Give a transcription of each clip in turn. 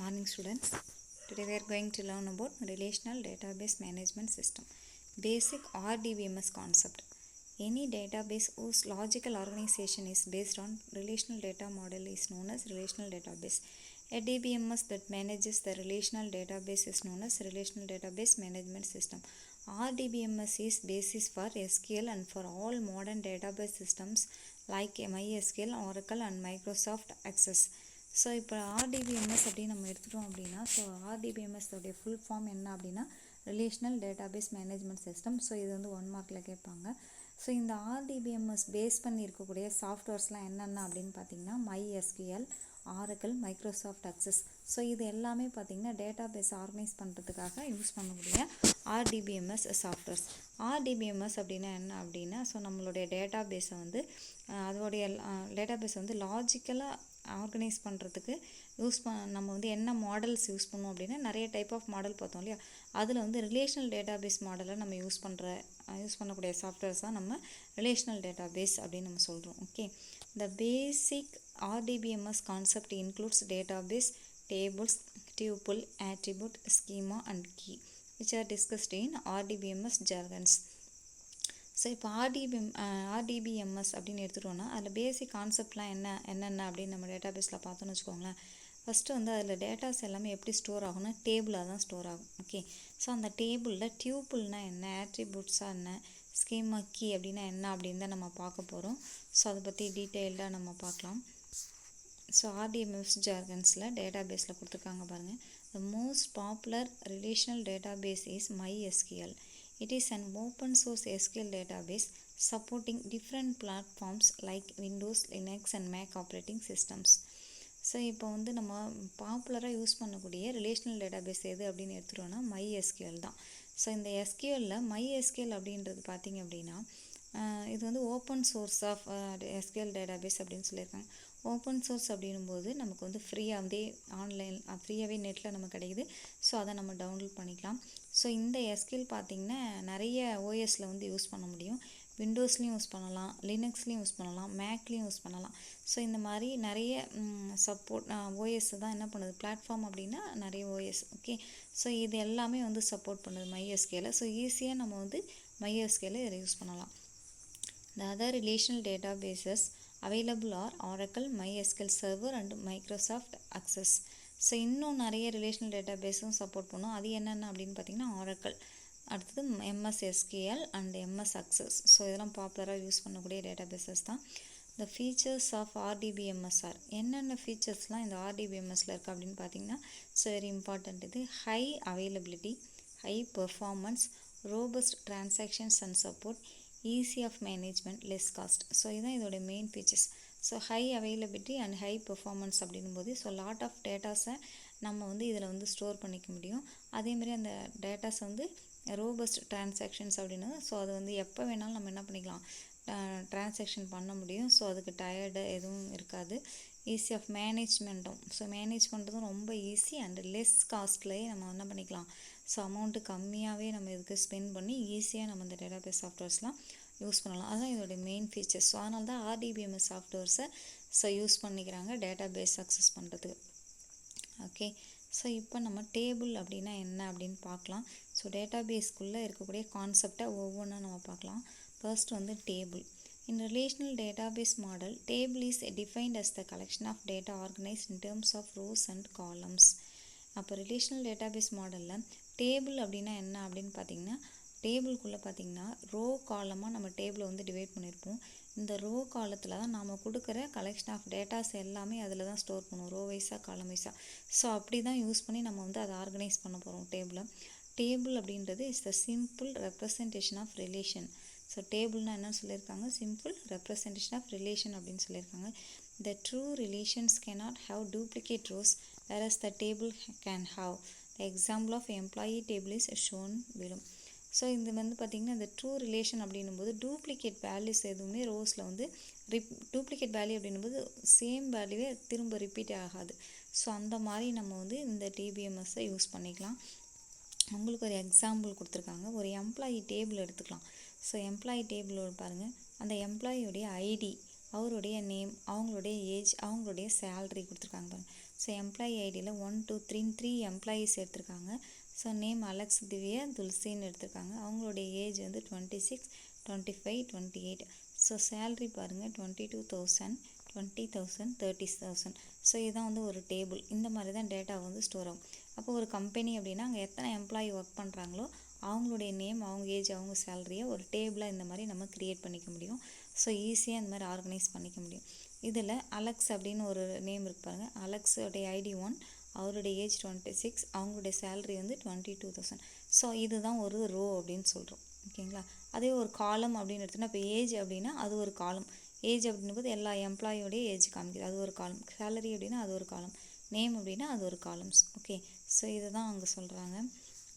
Morning students. Today we are going to learn about Relational Database Management System. Basic RDBMS concept. Any database whose logical organization is based on relational data model is known as relational database. A DBMS that manages the relational database is known as Relational Database Management System. RDBMS is basis for SQL and for all modern database systems like MySQL, Oracle and Microsoft Access. So இப்போ RDBMS அப்படின்னு நம்ம எடுத்துட்டோம் அப்படின்னா ஆர்டிபிஎம்எஸோடைய full form என்ன அப்படின்னா relational database management system. So இது வந்து 1 மார்க்கில் கேட்பாங்க. ஸோ இந்த ஆர்டிபிஎம்எஸ் பேஸ் பண்ணி இருக்கக்கூடிய சாஃப்ட்வேர்ஸ்லாம் என்னென்ன அப்படின்னு பார்த்தீங்கன்னா MySQL, Oracle, Microsoft Access. So இது எல்லாமே பார்த்தீங்கன்னா டேட்டாபேஸ் ஆர்கனைஸ் பண்ணுறதுக்காக யூஸ் பண்ணக்கூடிய ஆர்டிபிஎம்எஸ் சாஃப்ட்வேர்ஸ். ஆர்டிபிஎம்எஸ் அப்படின்னா என்ன அப்படின்னா நம்மளுடைய டேட்டாபேஸை வந்து அதோடைய டேட்டாபேஸ் வந்து லாஜிக்கலாக ஆர்கனைஸ் பண்ணுறதுக்கு நம்ம வந்து என்ன மாடல்ஸ் யூஸ் பண்ணுவோம் அப்படின்னா நிறைய டைப் ஆஃப் மாடல் பார்த்தோம் இல்லையா, அதில் வந்து ரிலேஷனல் டேட்டாபேஸ் மாடலை நம்ம யூஸ் பண்ணக்கூடிய சாஃப்ட்வேர்ஸ் தான் நம்ம ரிலேஷனல் டேட்டாபேஸ் அப்படின்னு நம்ம சொல்கிறோம். Okay, the basic RDBMS concept includes database, tables, tuple, attribute, schema and key which are discussed in RDBMS jargons. So இப்போ ஆர்டிபிஎம்எஸ் அப்படின்னு எடுத்துகிட்டோன்னா அதில் பேசிக் கான்செப்ட்லாம் என்னென்ன அப்படின்னு நம்ம டேட்டாபேஸில் பார்த்தோன்னு வச்சுக்கோங்களேன். ஃபஸ்ட்டு வந்து அதில் டேட்டாஸ் எல்லாமே எப்படி ஸ்டோர் ஆகும்னா டேபிளாக தான் ஸ்டோர் ஆகும். ஓகே, ஸோ அந்த டேபிளில் டியூப்புள்னால் என்ன, ஆட்ரிபியூட்ஸாக என்ன, ஸ்கீமா கீ அப்படின்னா என்ன அப்படின்னு தான் நம்ம பார்க்க போகிறோம். ஸோ அதை பற்றி டீட்டெயில்டாக நம்ம பார்க்கலாம். ஸோ ஆர்டிபிஎம்எஸ் ஜார்கன்ஸில் டேட்டாபேஸில் கொடுத்துருக்காங்க பாருங்கள். The most popular relational database is MySQL. It is an open source SQL database supporting different platforms like Windows, Linux and Mac operating systems. So இப்போ வந்து நம்ம பாப்புலராக யூஸ் பண்ணக்கூடிய ரிலேஷனல் டேட்டாபேஸ் எது அப்படின்னு எடுத்துட்டோன்னா MySQL தான். ஸோ இந்த SQLல MySQL அப்படின்றது பார்த்திங்க அப்படின்னா இது வந்து open source of SQL database அப்படின்னு சொல்லியிருக்காங்க. ஓப்பன் சோர்ஸ் அப்படின்னும்போது நமக்கு வந்து ஃப்ரீயாகவே ஃப்ரீயாகவே நெட்டில் நமக்கு கிடைக்குது. ஸோ அதை நம்ம டவுன்லோட் பண்ணிக்கலாம். ஸோ இந்த SQL பார்த்திங்கன்னா நிறைய ஓஎஸில் வந்து யூஸ் பண்ண முடியும். விண்டோஸ்லேயும் யூஸ் பண்ணலாம், லினக்ஸ்லேயும் யூஸ் பண்ணலாம், மேக்லேயும் யூஸ் பண்ணலாம். ஸோ இந்த மாதிரி நிறைய சப்போர்ட் ஓஎஸ் தான் என்ன பண்ணுது, பிளாட்ஃபார்ம் அப்படின்னா நிறைய ஓஎஸ். ஓகே, ஸோ இது எல்லாமே வந்து சப்போர்ட் பண்ணுது MySQL. ஸோ ஈஸியாக நம்ம வந்து MySQL இதை யூஸ் பண்ணலாம். The other relational databases available are Oracle, MySQL Server and Microsoft Access. So இன்னும் நிறைய ரிலேஷனல் டேட்டாபேஸும் சப்போர்ட் பண்ணும். அது என்னென்ன அப்படின்னு பார்த்தீங்கன்னா Oracle, அடுத்தது MS SQL and MS Access. So இதெல்லாம் பாப்புலராக யூஸ் பண்ணக்கூடிய டேட்டாபேஸஸ் தான். The features of RDBMS are என்னென்ன ஃபீச்சர்ஸ்லாம் இந்த RDBMSல இருக்குது அப்படின்னு பார்த்தீங்கன்னா வெரி இம்பார்ட்டண்ட். இது high availability, high performance, robust transactions and support, easy of management, less cost. So இதுதான் இதோட main features. So high availability and high performance அப்படின்போது லாட் ஆஃப் டேட்டாஸை நம்ம வந்து இதில் வந்து ஸ்டோர் பண்ணிக்க முடியும். அதேமாதிரி அந்த டேட்டாஸ் வந்து ரோபஸ்ட் டிரான்சாக்ஷன்ஸ் அப்படின்னு அது வந்து எப்போ வேணாலும் நம்ம என்ன பண்ணிக்கலாம், டிரான்சாக்ஷன் பண்ண முடியும். ஸோ அதுக்கு டயர்டு எதுவும் இருக்காது. ஈஸி ஆஃப் மேனேஜ்மெண்ட்டும், மேனேஜ் பண்ணுறதும் ரொம்ப ஈஸி அண்ட் லெஸ் காஸ்ட்லேயே நம்ம என்ன பண்ணிக்கலாம், அமௌண்ட்டு கம்மியாகவே நம்ம இதுக்கு ஸ்பெண்ட் பண்ணி ஈஸியாக நம்ம இந்த டேட்டாபேஸ் சாஃப்ட்வேர்ஸ்லாம் யூஸ் பண்ணலாம். அதுதான் இதோடைய மெயின் ஃபீச்சர்ஸ். ஸோ அதனால தான் RDBMS சாஃப்ட்வேர்ஸை யூஸ் பண்ணிக்கிறாங்க டேட்டாபேஸ் அக்சஸ் பண்ணுறதுக்கு. ஓகே, ஸோ இப்போ நம்ம டேபிள் அப்படின்னா என்ன அப்படின்னு பார்க்கலாம். ஸோ டேட்டாபேஸ்க்குள்ளே இருக்கக்கூடிய கான்செப்டை ஒவ்வொன்றா நம்ம பார்க்கலாம். ஃபர்ஸ்ட் வந்து table. In relational database model, table is defined as the collection of data organized in terms of rows and columns. அப்போ ரிலேஷனல் டேட்டாபேஸ் மாடலில் டேபிள் அப்படின்னா என்ன அப்படின்னு பார்த்தீங்கன்னா டேபிள்குள்ளே பார்த்தீங்கன்னா ரோ காலமாக நம்ம டேபிளை வந்து டிவைட் பண்ணியிருப்போம். இந்த ரோ காலத்தில் தான் நாம் கொடுக்குற கலெக்ஷன் ஆஃப் டேட்டாஸ் எல்லாமே அதில் தான் ஸ்டோர் பண்ணுவோம், ரோ வைஸாக காலம் வைஸாக. ஸோ அப்படி தான் யூஸ் பண்ணி நம்ம வந்து அதை ஆர்கனைஸ் பண்ண போகிறோம் டேபிளை. டேபிள் அப்படின்றது is the simple representation of relation. So டேபிள்னால் என்னன்னு சொல்லியிருக்காங்க, சிம்பிள் ரெப்ரசன்டேஷன் ஆஃப் ரிலேஷன் அப்படின்னு சொல்லியிருக்காங்க. The true relations cannot have duplicate rows whereas the table can have. The example of employee table is shown below. So இது வந்து பார்த்திங்கன்னா இந்த true relation அப்படின்னும்போது டூப்ளிகேட் வேல்யூஸ் எதுவுமே ரோஸில் வந்து டூப்ளிகேட் வேல்யூ அப்படின்னும்போது சேம் வேல்யூவே திரும்ப ரிப்பீட் ஆகாது. ஸோ அந்த மாதிரி நம்ம வந்து இந்த டிபிஎம்எஸ்ஸை யூஸ் பண்ணிக்கலாம். உங்களுக்கு ஒரு எக்ஸாம்பிள் கொடுத்துருக்காங்க. ஒரு எம்ப்ளாயி டேபிள் எடுத்துக்கலாம். ஸோ எம்ப்ளாயி டேபிளோட பாருங்கள், அந்த எம்ப்ளாயியோடைய ஐடி, அவருடைய நேம், அவங்களுடைய ஏஜ், அவங்களுடைய சேல்ரி கொடுத்துருக்காங்க பாருங்கள். ஸோ எம்ப்ளாயி ஐடியில் 1 2 3 எம்ப்ளாயீஸ் எடுத்திருக்காங்க. ஸோ நேம் அலெக்ஸ், திவ்யா, துளசின்னு எடுத்திருக்காங்க. அவங்களுடைய ஏஜ் வந்து 26, 25, 28. ஸோ சேல்ரி பாருங்கள் 22,000, 20,000, 30,000. ஸோ இதுதான் வந்து ஒரு டேபிள். இந்த மாதிரி தான் டேட்டா வந்து ஸ்டோர் ஆகும். அப்போ ஒரு கம்பெனி அப்படின்னா அங்கே எத்தனை எம்ப்ளாயி ஒர்க் பண்ணுறாங்களோ அவங்களுடைய நேம், அவங்க ஏஜ், அவங்க சேலரியை ஒரு டேபிளாக இந்த மாதிரி நம்ம க்ரியேட் பண்ணிக்க முடியும். ஸோ ஈஸியாக இந்த மாதிரி ஆர்கனைஸ் பண்ணிக்க முடியும். இதில் அலெக்ஸ் அப்படின்னு ஒரு நேம் இருக்கு பாருங்கள். அலெக்ஸோடைய ஐடி 1, அவருடைய ஏஜ் 26, அவங்களுடைய சேலரி வந்து 22,000. ஸோ இதுதான் ஒரு ரோ அப்படின்னு சொல்கிறோம். ஓகேங்களா? அதே ஒரு காலம் அப்படின்னு எடுத்தோன்னா, இப்போ ஏஜ் அப்படின்னா அது ஒரு காலம். ஏஜ் அப்படின்னும்போது எல்லா எம்ப்ளாயோடைய ஏஜ் காமிக்குது, அது ஒரு காலம். சேலரி அப்படின்னா அது ஒரு காலம். நேம் அப்படின்னா அது ஒரு காலம்ஸ். ஓகே, ஸோ இதை தான் அவங்க சொல்கிறாங்க.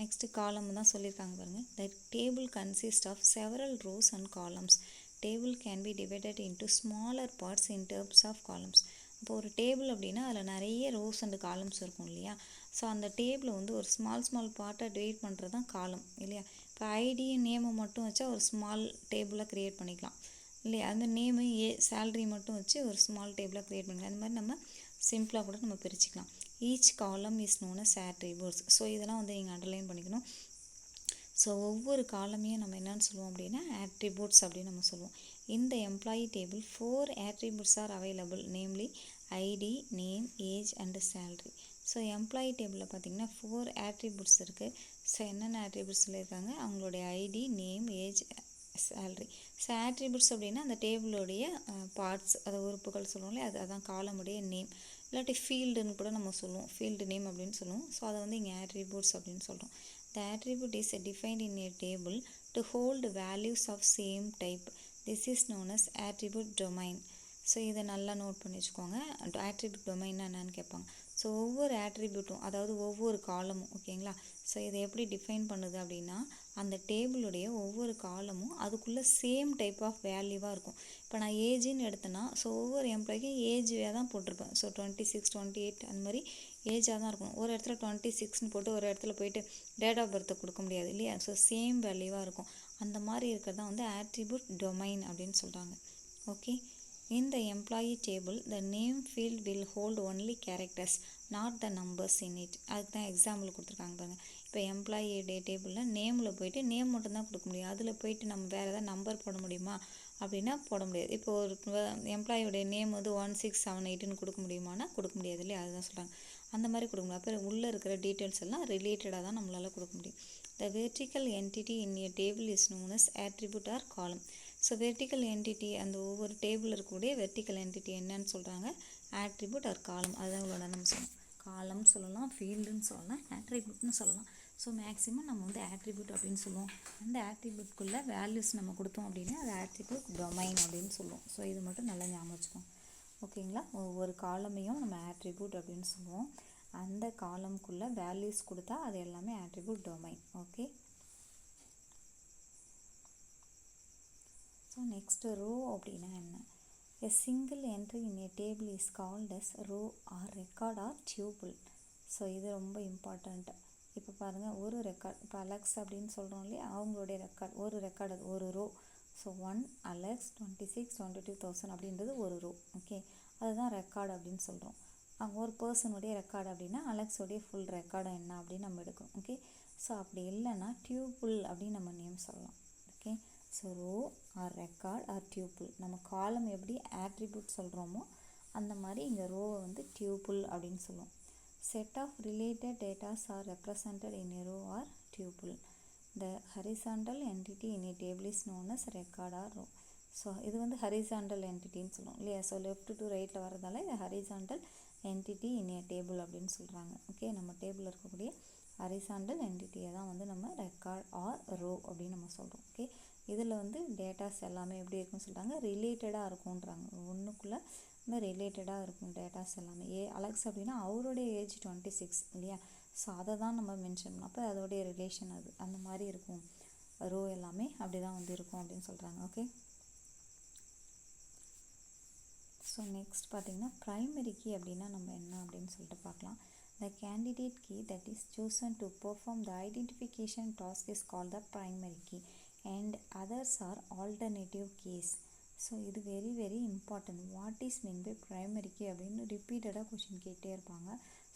நெக்ஸ்ட்டு காலம் தான் சொல்லியிருக்காங்க பாருங்கள். The table consist of several rows and columns. Table can be divided into smaller parts in terms of columns. இப்போ ஒரு டேபிள் அப்படின்னா அதில் நிறைய ரோஸ் அண்ட் காலம்ஸ் இருக்கும் இல்லையா? ஸோ அந்த டேபிளை வந்து ஒரு ஸ்மால் பார்ட்டை டிவைட் பண்ணுறது தான் காலம் இல்லையா? இப்போ ஐடியும் நேமை மட்டும் வச்சா ஒரு ஸ்மால் டேபிளாக க்ரியேட் பண்ணிக்கலாம் இல்லையா? அந்த நேமு சேலரி மட்டும் வச்சு ஒரு ஸ்மால் டேபிளாக க்ரியேட் பண்ணிக்கலாம். அந்த மாதிரி நம்ம சிம்பிளாக கூட நம்ம பிரிச்சுக்கலாம். Each column is known as attributes. So இதெல்லாம் வந்து நீங்கள் அண்டர்லைன் பண்ணிக்கணும். ஸோ ஒவ்வொரு காலமையும் நம்ம என்னென்னு சொல்லுவோம் அப்படின்னா ஆட்ரிபியூட்ஸ் அப்படின்னு நம்ம சொல்லுவோம். இந்த employee table 4 attributes are available, namely ID, name, age and salary. So employee டேபிளில் பார்த்தீங்கன்னா 4 attributes இருக்குது. ஸோ என்னென்ன attributes சொல்லியிருக்காங்க? அவங்களுடைய ID, name, age, salary. So attributes அப்படின்னா அந்த டேபிளோடைய பார்ட்ஸ், அதை உறுப்புகள் சொல்லுவோம்ல, அதான் காலமுடைய நேம். இல்லாட்டி ஃபீல்டுன்னு கூட நம்ம சொல்லுவோம், ஃபீல்டு நேம் அப்படின்னு சொல்லுவோம். ஸோ அதை வந்து இங்கே ஆட்ரிபியூட்ஸ் அப்படின்னு சொல்கிறோம். The attribute is defined in a table to hold values of same type. This is known as attribute domain. So இதை நல்லா நோட் பண்ணி வச்சுக்கோங்க. ஆட்ரிபியூட் டொமைன்னா என்னன்னு கேட்பாங்க. ஸோ ஒவ்வொரு ஆட்ரிபியூட்டும், அதாவது ஒவ்வொரு காலமும், ஓகேங்களா? ஸோ இதை எப்படி டிஃபைன் பண்ணுது அப்படின்னா, அந்த டேபிளுடைய ஒவ்வொரு காலமும் அதுக்குள்ளே சேம் டைப் ஆஃப் வேல்யூவாக இருக்கும். இப்போ நான் ஏஜின்னு எடுத்தேன்னா, ஸோ ஒவ்வொரு எம்ப்ளாய்க்கும் ஏஜாக தான் போட்டிருப்பேன். ஸோ 26, 28 அந்த மாதிரி ஏஜாக தான் இருக்கும். ஒரு இடத்துல 26ன்னு போட்டு ஒரு இடத்துல போயிட்டு டேட் ஆஃப் பர்த்தை கொடுக்க முடியாது இல்லையா? ஸோ சேம் வேல்யூவாக இருக்கும். அந்த மாதிரி இருக்கிறது தான் வந்து ஆட்ரிபியூட் டொமைன் அப்படின்னு சொல்கிறாங்க. Okay, in the employee table the name field will hold only characters, not the numbers in it. அதுக்கு தான் எக்ஸாம்பிள் கொடுத்துருக்காங்க பாருங்கள். இப்போ எம்ப்ளாயி டேபிளில் நேமில் போயிட்டு நேம் மட்டும்தான் கொடுக்க முடியும். அதில் போயிட்டு நம்ம வேறு ஏதாவது நம்பர் போட முடியுமா அப்படின்னா போட முடியாது. இப்போ ஒரு எம்ப்ளாயோடைய நேம் வந்து 1678ன்னு கொடுக்க முடியுமானா கொடுக்க முடியாது இல்லையா? அதுதான் சொல்கிறாங்க. அந்த மாதிரி கொடுக்க முடியும். அப்போ உள்ளே இருக்கிற டீட்டெயில்ஸ் எல்லாம் ரிலேட்டடாக தான் நம்மளால் கொடுக்க முடியும். The vertical entity in a table is known as attribute or column. So vertical entity, அந்த ஒவ்வொரு டேபிள் இருக்கக்கூடிய வெர்டிக்கல் என்டிட்டி என்னன்னு சொல்கிறாங்க? ஆட்ரிபியூட் ஆர் காலம். அதுதான் இவ்வளோ நம்ம சொல்லணும். காலம் சொல்லலாம், ஃபீல்டுன்னு சொல்லலாம், ஆட்ரிபியூட்னு சொல்லலாம். ஸோ மேக்ஸிமம் நம்ம வந்து ஆட்ரிபியூட் அப்படின்னு சொல்லுவோம். அந்த ஆட்ரிபியூட்குள்ளே வேல்யூஸ் நம்ம கொடுத்தோம் அப்படின்னா அது ஆட்ரிபியூட் டொமைன் அப்படின்னு சொல்லுவோம். ஸோ இது மட்டும் நல்லா ஞாபகம் வச்சுக்கோங்க. ஓகேங்களா? ஒவ்வொரு காலமையும் நம்ம ஆட்ரிபியூட் அப்படின்னு சொல்லுவோம். அந்த காலம்குள்ளே வேல்யூஸ் கொடுத்தா அது எல்லாமே attribute domain. Okay, so next row அப்படின்னா என்ன? A single entry in a table is called as row or record or tuple. So இது ரொம்ப இம்பார்ட்டண்ட்டு. இப்போ பாருங்கள், ஒரு ரெக்கார்ட், இப்போ அலெக்ஸ் அப்படின்னு சொல்கிறோம் இல்லையா? அவங்களுடைய ரெக்கார்ட், ஒரு ரெக்கார்டு, அது ஒரு ரோ. ஸோ 1 அலெக்ஸ் 26, 22,000 அப்படின்றது ஒரு ரோ. ஓகே, அதுதான் ரெக்கார்டு அப்படின்னு சொல்கிறோம். ஒரு பர்சனுடைய ரெக்கார்டு அப்படின்னா அலெக்ஸோடைய ஃபுல் ரெக்கார்டு என்ன அப்படின்னு நம்ம எடுக்கணும். ஓகே, ஸோ அப்படி இல்லைன்னா டியூப்புள் அப்படின்னு நம்ம நேம் சொல்லலாம். Okay, so row or record or tuple. நம்ம காலம் எப்படி ஆட்ரிபியூட் சொல்கிறோமோ அந்த மாதிரி இங்கே ரோவை வந்து டியூப்புள் அப்படின்னு சொல்லுவோம். Set of related datas are represented in a row or tuple. The horizontal entity in a table is known as record or row. So இது வந்து ஹரிசாண்டல் என்டிட்டின்னு சொல்லுவோம் இல்லையா? ஸோ லெஃப்ட் டு ரைட்டில் வரதால இது ஹரிசாண்டல் என்டிட்டி இன் ஏ table அப்படின்னு சொல்கிறாங்க. Okay, நம்ம டேபிளில் இருக்கக்கூடிய ஹரிசாண்டல் என்டிட்டியை தான் வந்து நம்ம ரெக்கார்ட் ஆர் ரோ அப்படின்னு நம்ம சொல்கிறோம். ஓகே, இதில் வந்து டேட்டாஸ் எல்லாமே எப்படி இருக்குன்னு சொல்கிறாங்க? ரிலேட்டடாக இருக்கும்ன்றாங்க. ஒன்றுக்குள்ளே இந்த ரிலேட்டடாக இருக்கும் டேட்டாஸ் எல்லாமே. அலெக்ஸ் அப்படின்னா அவருடைய ஏஜ் 26 இல்லையா? ஸோ அதை தான் நம்ம மென்ஷன் பண்ணோம். அப்போ அதோடைய ரிலேஷன் அது அந்த மாதிரி இருக்கும். ரோ எல்லாமே அப்படி தான் வந்து இருக்கும் அப்படின்னு சொல்கிறாங்க. ஓகே, ஸோ நெக்ஸ்ட் பார்த்திங்கன்னா ப்ரைமரி கீ அப்படின்னா நம்ம என்ன அப்படின்னு சொல்லிட்டு பார்க்கலாம். The candidate key that is chosen to perform the identification task is called the primary key and others are alternative keys. So இது very very important. What is mean by primary key அப்படின்னு ரிப்பீட்டடாக question கேட்டே இருப்பாங்க.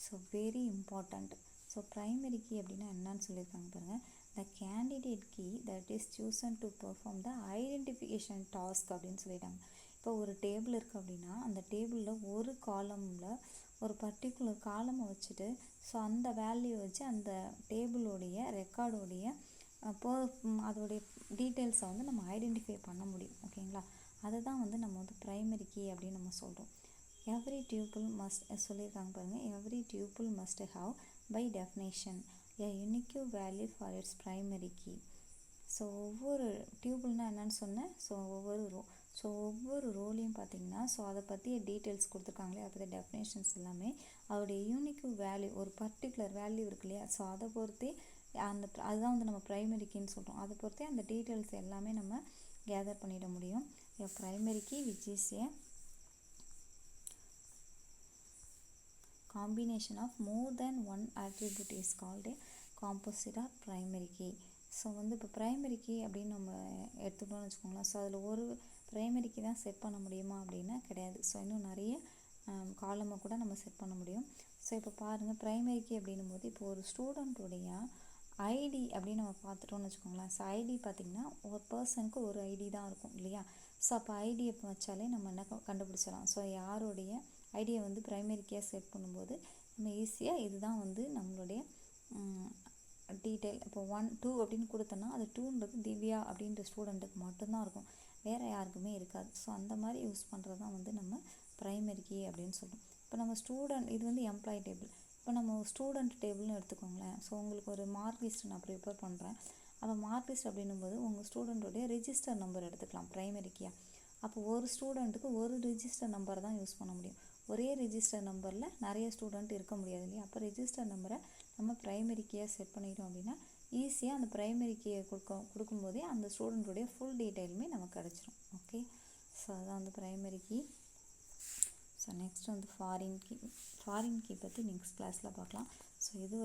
So very important. So primary key அப்படின்னா என்னன்னு சொல்லியிருக்காங்க பாருங்கள். The candidate key that is chosen to perform the identification task அப்படின்னு சொல்லிட்டாங்க. இப்போ ஒரு டேபிள் இருக்குது அப்படின்னா அந்த டேபிளில் ஒரு காலமில் ஒரு பர்டிகுலர் காலமை வச்சுட்டு ஸோ அந்த வேல்யூ வச்சு அந்த டேபிளோடைய ரெக்கார்டோடைய அப்போ அதோடைய டீட்டெயில்ஸை வந்து நம்ம ஐடென்டிஃபை பண்ண முடியும். ஓகேங்களா, அதை தான் வந்து நம்ம வந்து ப்ரைமரி கீ அப்படின்னு நம்ம சொல்கிறோம். எவ்ரி டியூபிள் மஸ்ட் சொல்லியிருக்காங்க பாருங்கள். Every tuple must have by definition a unique value for its primary key. So ஒவ்வொரு டியூபிள்னால் என்னென்னு சொன்னேன். ஸோ ஒவ்வொரு ரோலையும் பார்த்திங்கன்னா ஸோ அதை பற்றிய டீட்டெயில்ஸ் கொடுத்துருக்காங்களே, அதை பற்றி டெஃபினேஷன்ஸ் எல்லாமே அதோடைய யூனிக் வேல்யூ ஒரு பர்டிகுலர் வேல்யூ இருக்கு இல்லையா, ஸோ அதை பொறுத்தே அதுதான் வந்து நம்ம ப்ரைமரி கீன்னு சொல்கிறோம். அதை பொறுத்தே அந்த டீட்டெயில்ஸ் எல்லாமே நம்ம கேதர் பண்ணிட முடியும். A primary key which is a combination of more than one attribute is called a composite or primary key. So வந்து இப்போ ப்ரைமரி கீ அப்படின்னு நம்ம எடுத்துக்கிட்டோம்னு வச்சுக்கோங்களேன். ஸோ அதில் ஒரு ப்ரைமரி கீ தான் செட் பண்ண முடியுமா அப்படின்னா கிடையாது. ஸோ இன்னும் நிறைய காலமை கூட நம்ம செட் பண்ண முடியும். ஸோ இப்போ பாருங்கள், ப்ரைமரி கீ அப்படின்னும் போது இப்போ ஒரு ஸ்டூடெண்ட்டுடைய ஐடி அப்படின்னு நம்ம பார்த்துட்டோம்னு வச்சுக்கோங்களேன். ஸோ ஐடி பார்த்திங்கன்னா ஒரு பர்சனுக்கு ஒரு ஐடி தான் இருக்கும் இல்லையா. ஸோ அப்போ ஐடியை வச்சாலே நம்ம என்ன கண்டுபிடிச்சிடலாம். ஸோ யாருடைய ஐடியை வந்து ப்ரைமரி கீயாக செட் பண்ணும்போது நம்ம ஈஸியாக இதுதான் வந்து நம்மளுடைய டீட்டெயில். இப்போ 1 2 அப்படின்னு கொடுத்தோன்னா அது 2ன்றது திவ்யா அப்படின்ற ஸ்டூடெண்ட்டுக்கு மட்டும்தான் இருக்கும், வேறு யாருக்குமே இருக்காது. ஸோ அந்த மாதிரி யூஸ் பண்ணுறது தான் வந்து நம்ம ப்ரைமரி கீ அப்படின்னு சொல்கிறோம். இப்போ நம்ம ஸ்டூடெண்ட் இது வந்து எம்ப்ளாயி டேபிள். இப்போ நம்ம ஸ்டூடெண்ட் டேபிள்னு எடுத்துக்கோங்களேன். ஸோ உங்களுக்கு ஒரு மார்க் லிஸ்ட் நான் ப்ரிப்பேர் பண்ணுறேன். அப்போ மார்க் லிஸ்ட் அப்படின்னும்போது உங்கள் ஸ்டூடெண்ட்டோடைய ரெஜிஸ்டர் நம்பர் எடுத்துக்கலாம் ப்ரைமரி கீயாக. அப்போ ஒரு ஸ்டூடெண்ட்டுக்கு ஒரு ரெஜிஸ்டர் நம்பர் தான் யூஸ் பண்ண முடியும். ஒரே ரெஜிஸ்டர் நம்பரில் நிறைய ஸ்டூடெண்ட் இருக்க முடியாது இல்லையா. அப்போ ரெஜிஸ்டர் நம்பரை நம்ம ப்ரைமரி கீயாக செட் பண்ணிட்டோம் அப்படின்னா ஈஸியாக அந்த ப்ரைமரி கீயை கொடுக்கும்போதே அந்த ஸ்டூடெண்ட்டுடைய ஃபுல் டீட்டெயிலுமே நமக்கு கிடச்சிரும். ஓகே, ஸோ அதுதான் வந்து ப்ரைமரி கீ. ஸோ நெக்ஸ்ட் வந்து ஃபாரின் கீ பற்றி நெக்ஸ்ட் கிளாஸில் பார்க்கலாம். ஸோ இது